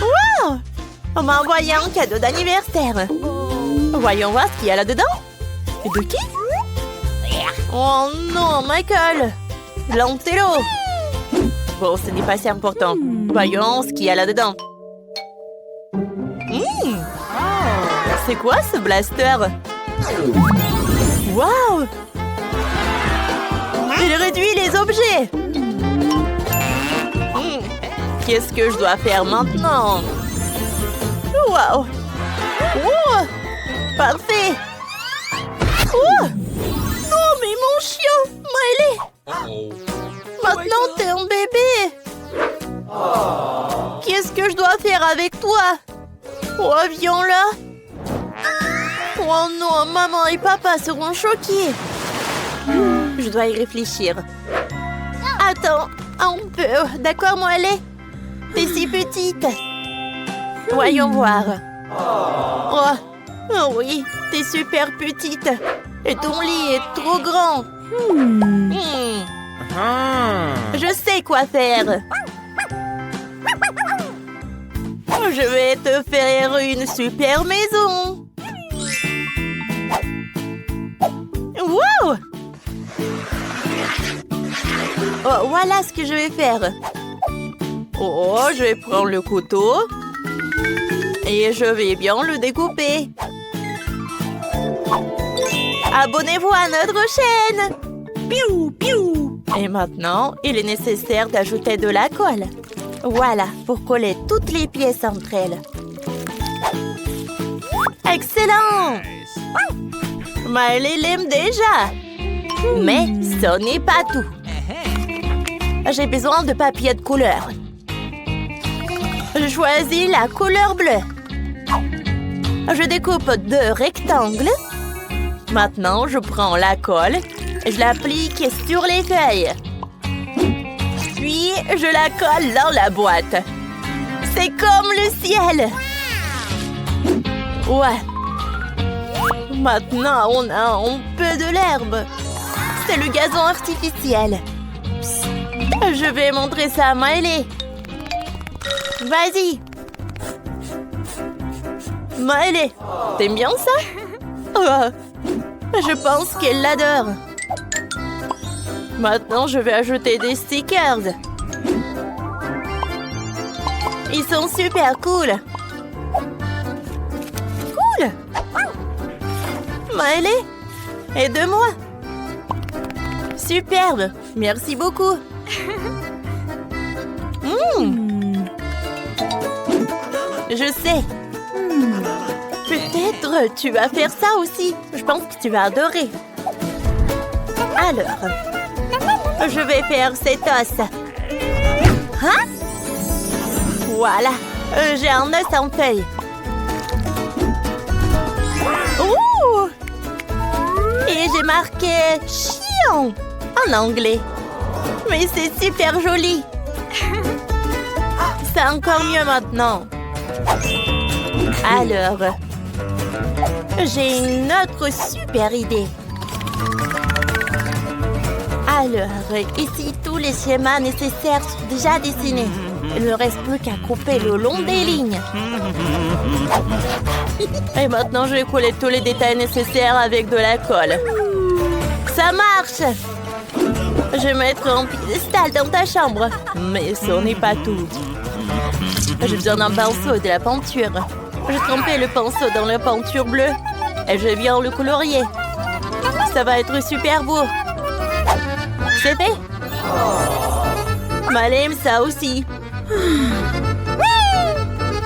Wow! On m'a envoyé un cadeau d'anniversaire. Voyons voir ce qu'il y a là-dedans. Et de qui? Oh non, Michael! Lancelot! Bon, ce n'est pas si important. Voyons ce qu'il y a là-dedans. C'est quoi ce blaster? Waouh! Il réduit les objets! Qu'est-ce que je dois faire maintenant? Waouh! Oh! Parfait! Oh! Oh, mais mon chien! Miley! Maintenant, t'es un bébé! Qu'est-ce que je dois faire avec toi? Oh, viens-là! Oh non, maman et papa seront choqués! Je dois y réfléchir. Attends, un peu. D'accord, Miley? T'es si petite. Voyons voir. Oh oui, t'es super petite. Et ton lit est trop grand. Je sais quoi faire. Je vais te faire une super maison. Wow! Oh, voilà ce que je vais faire. Oh, je vais prendre le couteau. Et je vais bien le découper. Abonnez-vous à notre chaîne. Piou, piou. Et maintenant, il est nécessaire d'ajouter de la colle. Voilà, pour coller toutes les pièces entre elles. Excellent! Miley l'aime déjà. Mais ce n'est pas tout. J'ai besoin de papier de couleur. Je choisis la couleur bleue. Je découpe 2 rectangles. Maintenant, je prends la colle et je l'applique sur les feuilles. Puis, je la colle dans la boîte. C'est comme le ciel. Ouais. Maintenant, on a un peu de l'herbe. C'est le gazon artificiel. Je vais montrer ça à Miley. Vas-y. Miley, t'aimes bien ça? Oh, je pense qu'elle l'adore. Maintenant, je vais ajouter des stickers. Ils sont super cool. Cool. Miley, aide-moi. Superbe. Merci beaucoup. Je sais. Peut-être tu vas faire ça aussi. Je pense que tu vas adorer. Alors, je vais faire cet os. Hein? Voilà. J'ai un os en feuille. Ouh! Et j'ai marqué chien en anglais. Mais c'est super joli. C'est encore mieux maintenant. Alors, j'ai une autre super idée. Alors, ici, tous les schémas nécessaires sont déjà dessinés. Il ne reste plus qu'à couper le long des lignes. Et maintenant, je vais coller tous les détails nécessaires avec de la colle. Ça marche! Je vais mettre un piédestal dans ta chambre. Mais ce n'est pas tout. J'ai besoin d'un pinceau et de la peinture. Je trempais le pinceau dans la peinture bleue. Et je viens le colorier. Ça va être super beau. C'est fait. Miley aime ça aussi.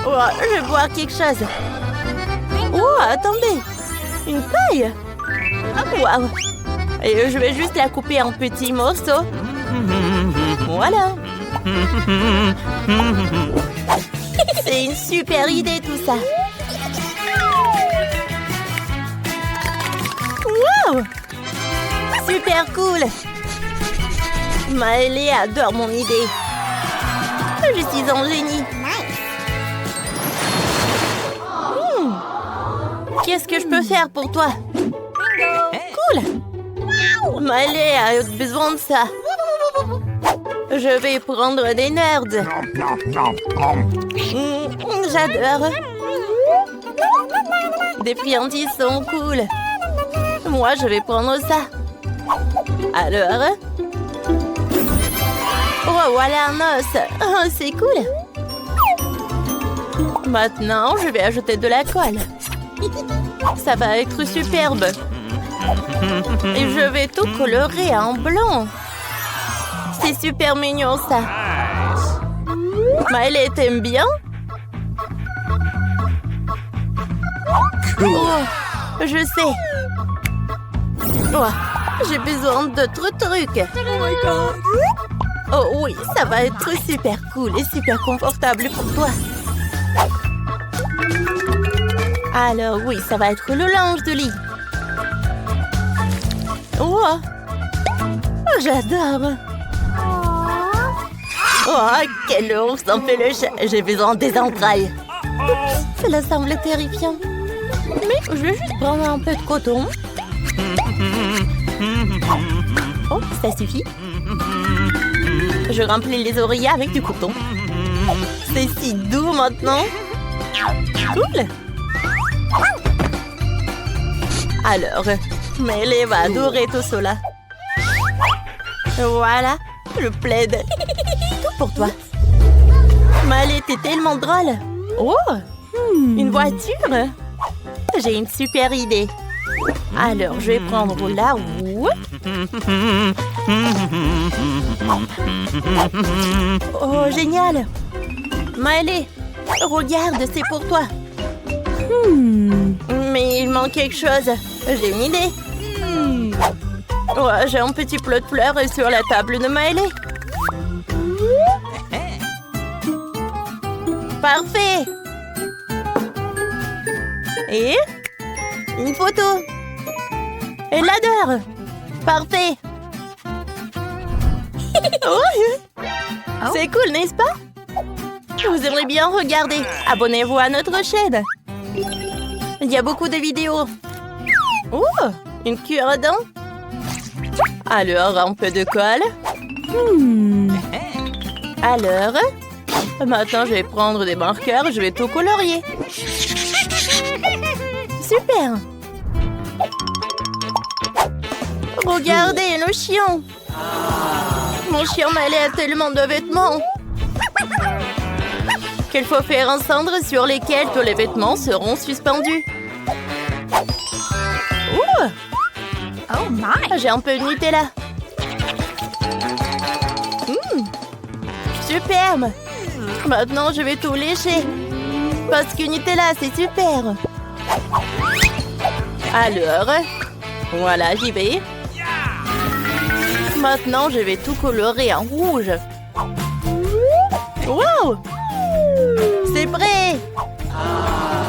Oh, je vais boire quelque chose. Oh, attendez. Une paille. Waouh. Et je vais juste la couper en petits morceaux. Voilà. C'est une super idée tout ça. Wow! Super cool. Miley adore mon idée. Je suis un génie. Qu'est-ce que je peux faire pour toi? Cool. Miley a besoin de ça. Je vais prendre des nerds. J'adore. Des friandises sont cool. Moi, je vais prendre ça. Alors? Oh, voilà un os. Oh, c'est cool. Maintenant, je vais ajouter de la colle. Ça va être superbe. Et je vais tout colorer en blanc. C'est super mignon, ça. Miley, t'aimes bien? Oh, je sais. Oh, j'ai besoin d'autres trucs. Oh oui, ça va être super cool et super confortable pour toi. Alors oui, ça va être le linge de lit. Oh, j'adore. Oh, quel ours en peluche. J'ai besoin des entrailles. Cela semble terrifiant. Mais je vais juste prendre un peu de coton. Oh, ça suffit. Je remplis les oreillers avec du coton. C'est si doux maintenant. Cool. Alors, Miley va adorer tout cela. Voilà, le plaid. Tout pour toi. Miley, t'es tellement drôle. Oh, une voiture. J'ai une super idée. Alors, je vais prendre la roue. Oh, génial. Miley, regarde, c'est pour toi. Mais il manque quelque chose. J'ai une idée. Oh, j'ai un petit plot de fleurs sur la table de Miley. Parfait. Et une photo. Elle l'adore. Parfait. Oh, c'est cool, n'est-ce pas? Vous aimeriez bien regarder. Abonnez-vous à notre chaîne. Il y a beaucoup de vidéos. Oh, une cure-dent. Alors, un peu de colle. Alors, maintenant, je vais prendre des marqueurs. Je vais tout colorier. Super. Regardez, le chien. Mon chien Miley a tellement de vêtements qu'il faut faire un cendre sur lesquels tous les vêtements seront suspendus. Ouh! Oh my! J'ai un peu de Nutella. Superbe! Maintenant, je vais tout lécher. Parce que Nutella, c'est super. Alors, voilà, j'y vais. Maintenant, je vais tout colorer en rouge. Wow! C'est prêt!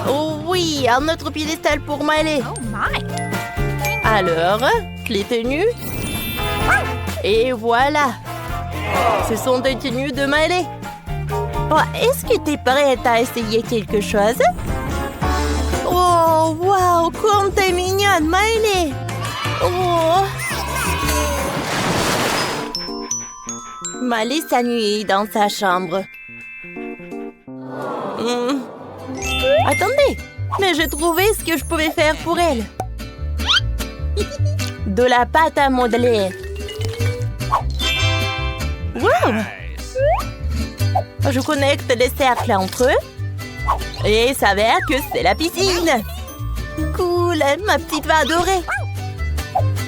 Oh oui, un autre piédestal pour Miley. Alors, les tenues. Et voilà. Ce sont des tenues de Miley. Oh, est-ce que tu es prête à essayer quelque chose? Oh, wow, comme t'es mignonne, Miley! Oh! Miley s'ennuie dans sa chambre. Attendez, mais j'ai trouvé ce que je pouvais faire pour elle. De la pâte à modeler. Wow! Je connecte les cercles entre eux. Et il s'avère que c'est la piscine. Cool, ma petite va adorer.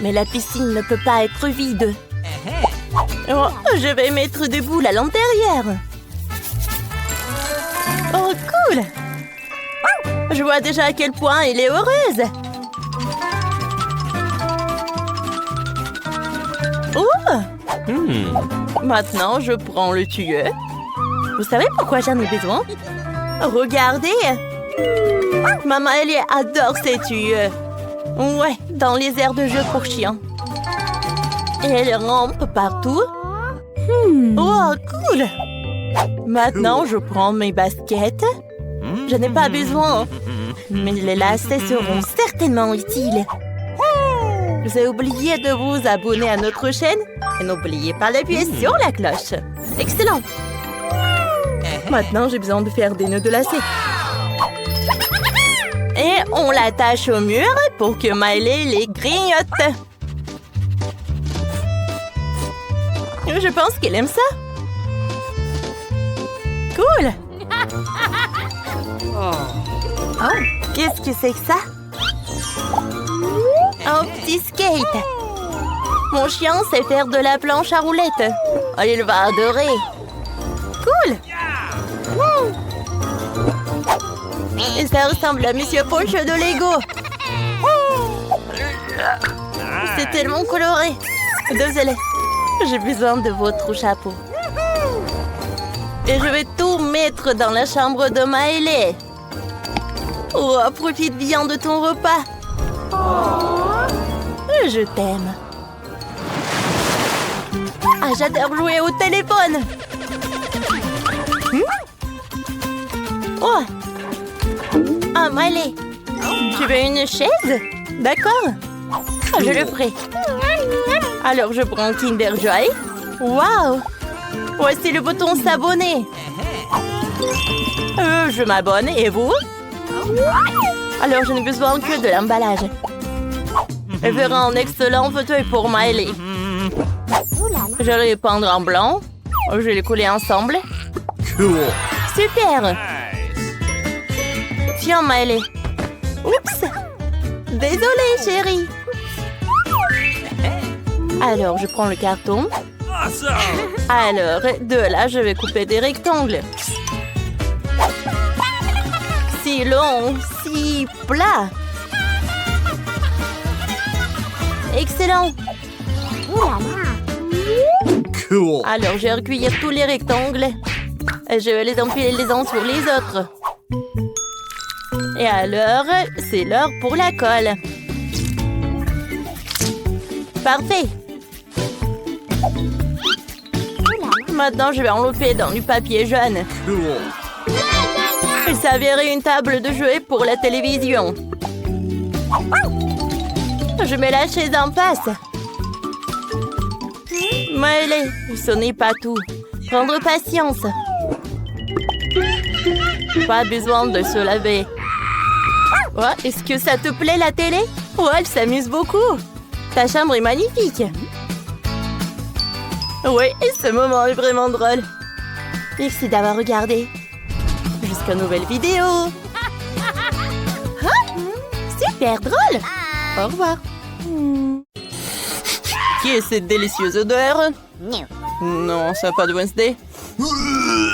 Mais la piscine ne peut pas être vide. Oh, je vais mettre des boules à l'intérieur. Oh, cool. Je vois déjà à quel point elle est heureuse. Oh! Maintenant, je prends le tuyau. Vous savez pourquoi j'en ai besoin? Regardez! Maman Ellie adore ces tuyaux. Ouais, dans les aires de jeu pour chiens. Et elle rampe partout. Oh, cool! Maintenant, je prends mes baskets. Je n'ai pas besoin, mais les lacets seront certainement utiles. Vous avez oublié de vous abonner à notre chaîne? Et n'oubliez pas d'appuyer sur la cloche. Excellent. Maintenant, j'ai besoin de faire des nœuds de lacets. Et on l'attache au mur pour que Miley les grignote. Je pense qu'elle aime ça. Cool. Oh, qu'est-ce que c'est que ça? Un petit skate. Mon chien sait faire de la planche à roulettes. Oh, il va adorer. Cool. Et ça ressemble à Monsieur Poche de Lego. C'est tellement coloré. Désolée. J'ai besoin de votre chapeau. Et je vais tout mettre dans la chambre de Miley. Oh, profite bien de ton repas. Je t'aime. Ah, j'adore jouer au téléphone. Oh. Ah, Miley. Tu veux une chaise? D'accord. Je le ferai. Alors, je prends Kinder Joy. Waouh! Voici le bouton s'abonner. Je m'abonne. Et vous? Alors, je n'ai besoin que de l'emballage. Elle fera un excellent fauteuil pour Miley. Je vais les peindre en blanc. Je vais les coller ensemble. Super! Tiens, Miley. Oups! Désolée, chérie. Alors, je prends le carton. Alors, de là, je vais couper des rectangles. Si long, si plat. Excellent. Cool. Alors, je vais recueillir tous les rectangles. Et je vais les empiler les uns sur les autres. Et alors, c'est l'heure pour la colle. Parfait. Maintenant, je vais envelopper dans du papier jaune. Cool. Il s'avérait une table de jouets pour la télévision. Je mets la chaise en face. Miley, ce n'est pas tout. Prendre patience. Pas besoin de se laver. Oh, est-ce que ça te plaît la télé? Oh, elle s'amuse beaucoup. Ta chambre est magnifique. Oui, ce moment est vraiment drôle. Merci d'avoir regardé. Jusqu'à nouvelle vidéo. Ah, super drôle. Au revoir. Qui est cette délicieuse odeur? Non, ça n'a pas de Wednesday.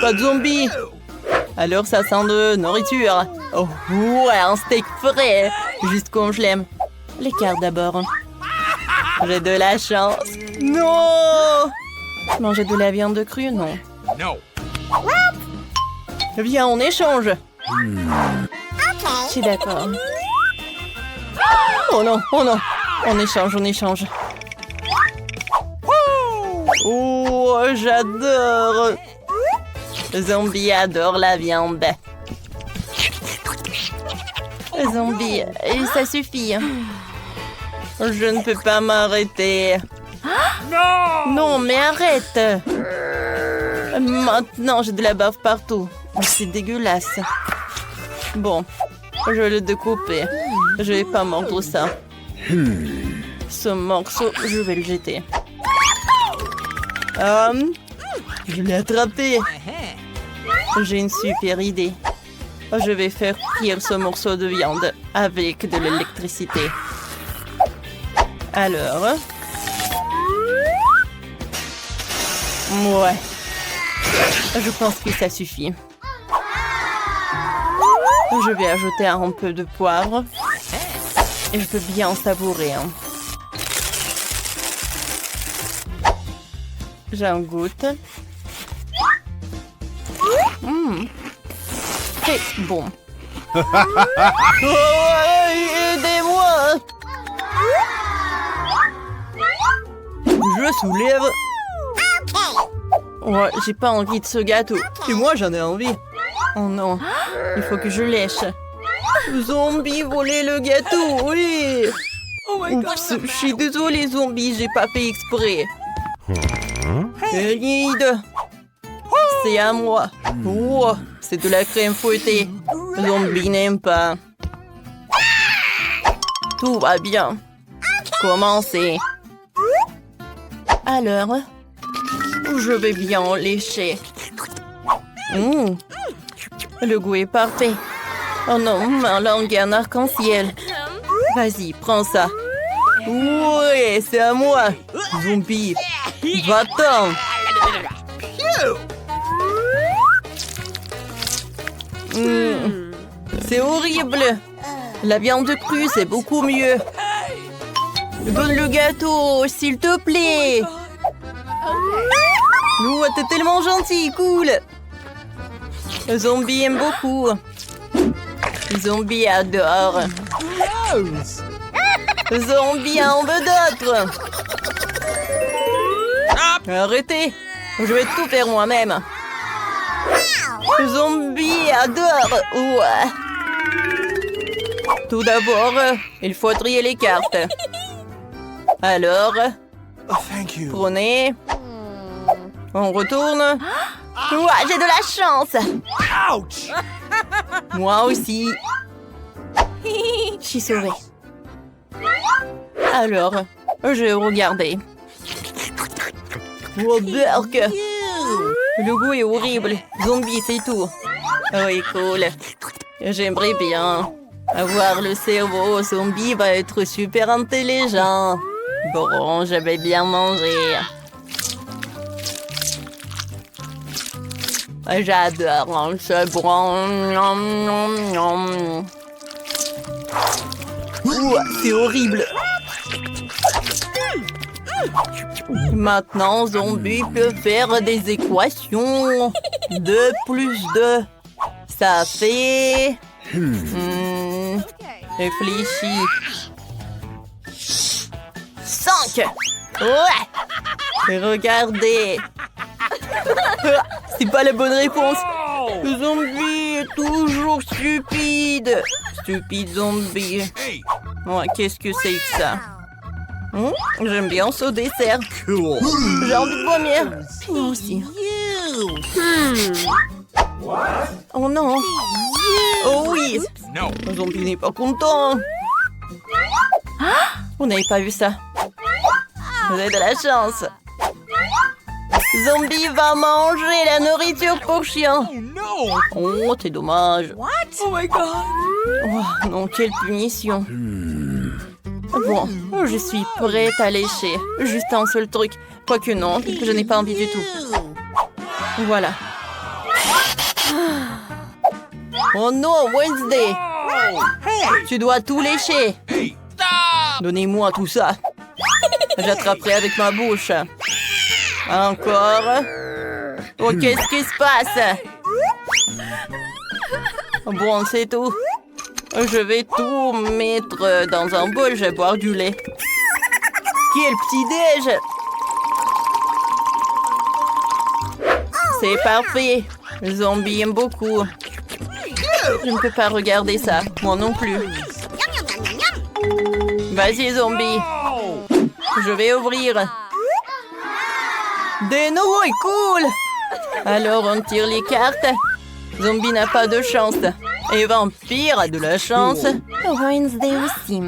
Pas de zombies. Alors ça sent de nourriture. Oh, ouais, un steak frais. Juste comme je l'aime. L'écart d'abord. J'ai de la chance. Non! Manger de la viande crue, non. No. Viens, on échange. Je suis d'accord. Oh non, oh non. On échange, on échange. Oh, j'adore. Zombie adore la viande. Zombie, ça suffit. Je ne peux pas m'arrêter. No. Non, mais arrête. Maintenant, j'ai de la bave partout. C'est dégueulasse. Bon, je vais le découper. Je vais pas mordre ça. Ce morceau, je vais le jeter. Je l'ai attrapé. J'ai une super idée. Je vais faire cuire ce morceau de viande avec de l'électricité. Alors... Ouais. Je pense que ça suffit. Je vais ajouter un peu de poivre. Et je peux bien savourer. J'en goûte. C'est bon. Oh, aidez-moi! Je soulève. Ouais, j'ai pas envie de ce gâteau. Et moi, j'en ai envie. Oh non, il faut que je lèche. Zombie, volez le gâteau, oui. Oups, je suis désolée, zombie, j'ai pas fait exprès. Elide. C'est à moi. Oh, c'est de la crème fouettée. Zombie n'aime pas. Tout va bien. Commencez. Alors, je vais bien en lécher. Le goût est parfait. Oh non, ma langue est un arc-en-ciel. Vas-y, prends ça. Ouais, c'est à moi. Zombie, va-t'en. C'est horrible. La viande crue, c'est beaucoup mieux. Donne le gâteau, s'il te plaît. Oh, t'es tellement gentil, cool. Zombie aime beaucoup. Zombie adore. Zombie en veut d'autres. Arrêtez. Je vais tout faire moi-même. Zombie adore. Ouais. Tout d'abord, il faut trier les cartes. Alors, prenez. On retourne. Ouais, j'ai de la chance. Ouch! Moi aussi. Je suis sauvée. Alors, je vais regarder. Oh, Burk! Le goût est horrible. Zombie, c'est tout. Oui, cool. J'aimerais bien avoir le cerveau. Zombie va être super intelligent. Bon, je vais bien manger. J'adore ce bon. C'est horrible. Maintenant, Zombie peut faire des équations. 2 plus 2, ça fait... Réfléchis. 5. Ouais. Regardez. C'est pas la bonne réponse. Zombie est toujours stupide. Stupide zombie. Ouais, qu'est-ce que c'est que ça? J'aime bien ce dessert. Cool. J'ai envie de vomir. Moi aussi. Oh non. Oh oui. No. Le zombie n'est pas content. Vous n'avez pas vu ça? Vous avez de la chance. Zombie va manger la nourriture pour chien. Oh no. Oh, c'est dommage. Oh my god. Oh, non, quelle punition. Bon, je suis prête à lécher. Juste un seul truc. Quoique non, je n'ai pas envie du tout. Voilà. Oh non, Wednesday. Tu dois tout lécher. Hey, stop! Donnez-moi tout ça. J'attraperai avec ma bouche. Encore. Oh, qu'est-ce qui se passe? Bon, c'est tout. Je vais tout mettre dans un bol. Je vais boire du lait. Quel petit-déj! C'est parfait. Le zombie aime beaucoup. Je ne peux pas regarder ça. Moi non plus. Vas-y, zombie. Je vais ouvrir. Des nouilles, cool! Alors, on tire les cartes. Zombie n'a pas de chance. Et vampire a de la chance. Wednesday aussi.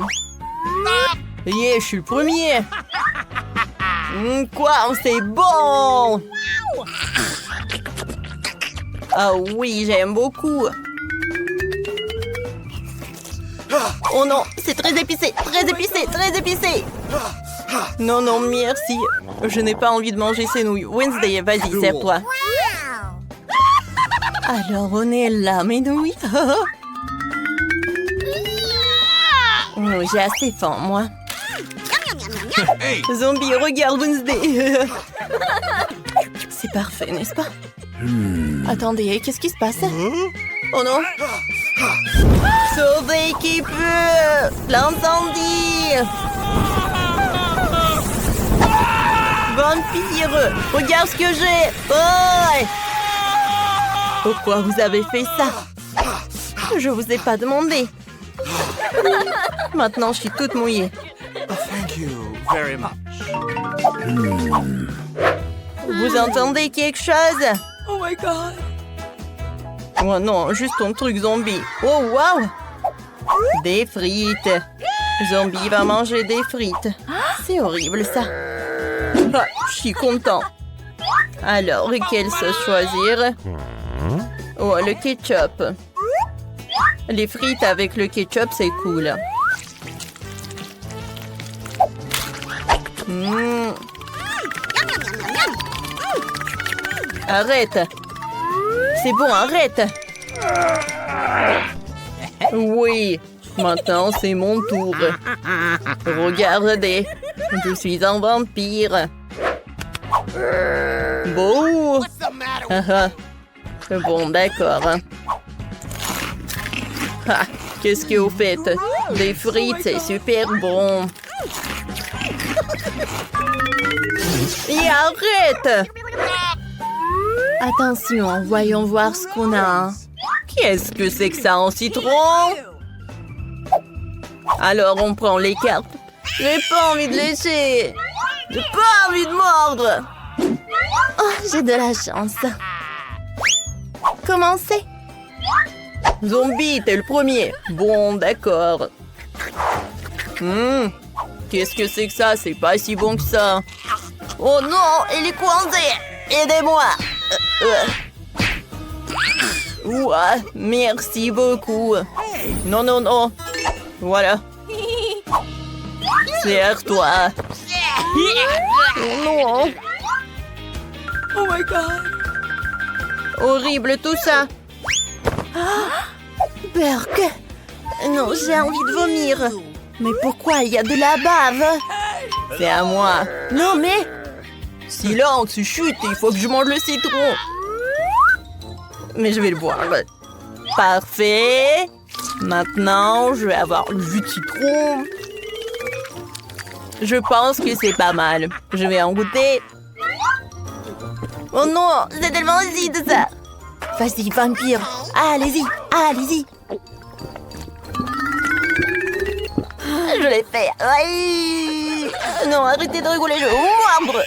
Yeah, je suis le premier. Quoi? C'est bon! Ah oui, j'aime beaucoup. Oh non, c'est très épicé, très épicé, très épicé. Non, non, merci. Je n'ai pas envie de manger ces nouilles. Wednesday, vas-y, sers-toi. Alors, on est là, mes nouilles. Oh, j'ai assez faim, moi. Hey. Zombie, regarde Wednesday. C'est parfait, n'est-ce pas? Attendez, qu'est-ce qui se passe? Oh non. Sauvez qui peut! L'incendie! Vampire! Regarde ce que j'ai! Oh! Pourquoi vous avez fait ça? Je vous ai pas demandé. Maintenant, je suis toute mouillée. Thank you very much. Vous entendez quelque chose? Oh my god. Oh non, juste ton truc zombie. Oh wow! Des frites. Zombie va manger des frites. C'est horrible ça. Ah, je suis content. Alors, quelle sauce choisir? Oh, le ketchup. Les frites avec le ketchup, c'est cool. Arrête. C'est bon, arrête. Oui, maintenant c'est mon tour. Regardez, je suis un vampire. Bon. Bon, d'accord. Ah, qu'est-ce que vous faites? Des frites, c'est super bon. Et arrête! Attention, voyons voir ce qu'on a. Qu'est-ce que c'est que ça en citron? Alors, on prend les cartes. J'ai pas envie de lécher. J'ai pas envie de mordre. Oh, j'ai de la chance. Commencez. Zombie, t'es le premier. Bon, d'accord. Qu'est-ce que c'est que ça? C'est pas si bon que ça. Oh non, il est coincé. Aidez-moi. Ouah, merci beaucoup. Non, non, non. Voilà. Serre-toi. Non. Oh my god. Horrible tout ça. Burk. Non, j'ai envie de vomir. Mais pourquoi il y a de la bave? C'est à moi. Non, mais... Silence, chut, il faut que je mange le citron. Mais je vais le boire. Parfait. Maintenant, je vais avoir le jus de citron. Je pense que c'est pas mal. Je vais en goûter. Oh non, c'est tellement acide ça. Vas-y, vampire. Allez-y, allez-y. Je l'ai fait. Aïe. Non, arrêtez de rigoler, je vais vous mordre.